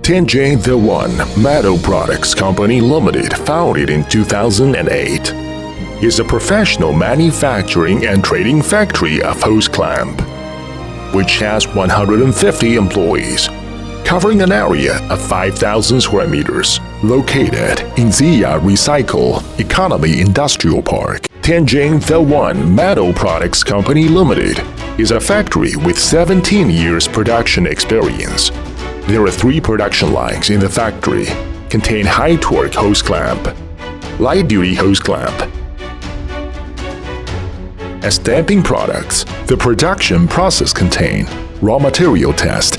Tianjin TheOne Metal Products Company Limited, founded in 2008, is a professional manufacturing and trading factory of hose clamp, which has 150 employees, covering an area of 5,000 square meters, located in Zia Recycle Economy Industrial Park. Tianjin TheOne Metal Products Company Limited is a factory with 17 years production experience. There are 3 production lines in the factory, contain high-torque hose clamp, light-duty hose clamp, and stamping products. The production process contain raw material test,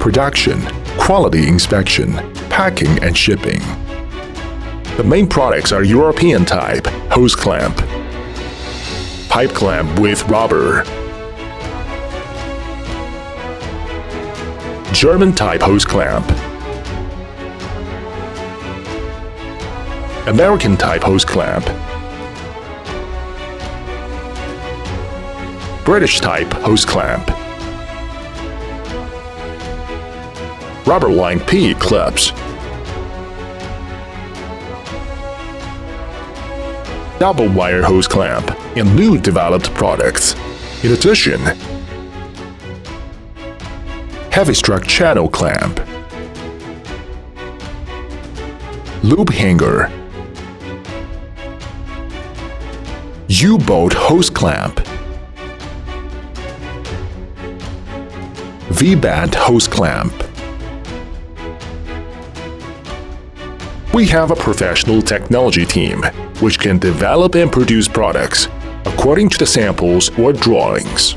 production, quality inspection, packing and shipping. The main products are European type hose clamp, pipe clamp with rubber, German type hose clamp, American type hose clamp, British type hose clamp, rubber line P clips, double wire hose clamp, and new developed products. In addition, heavy struck channel clamp, loop hanger, U-bolt hose clamp, V-band hose clamp. We have a professional technology team which can develop and produce products according to the samples or drawings,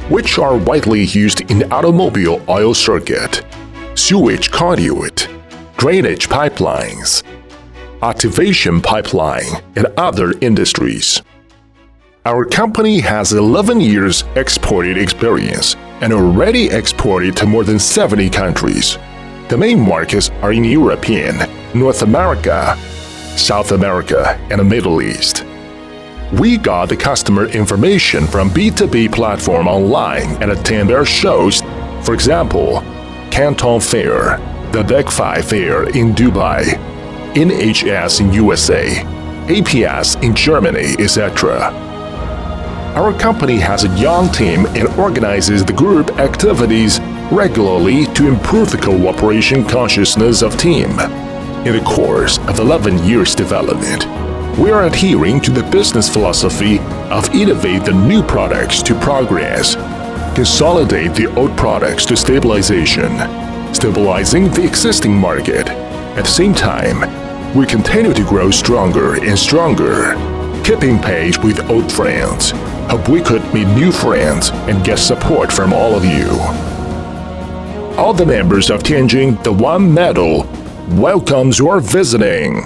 which are widely used in automobile oil circuit, sewage conduit, drainage pipelines, activation pipeline, and other industries. Our company has 11 years exported experience and already exported to more than 70 countries. The main markets are in European, North America, South America, and the Middle East. We got the customer information from B2B platform online and attend their shows, for example, Canton Fair, the Big 5 Fair in Dubai, NHS in USA, APS in Germany, etc. Our company has a young team and organizes the group activities regularly to improve the cooperation consciousness of team. In the course of 11 years development, we are adhering to the business philosophy of innovate the new products to progress, consolidate the old products to stabilization, stabilizing the existing market. At the same time, we continue to grow stronger and stronger, keeping pace with old friends. Hope we could meet new friends and get support from all of you. All the members of Tianjin TheOne Metal welcomes your visiting.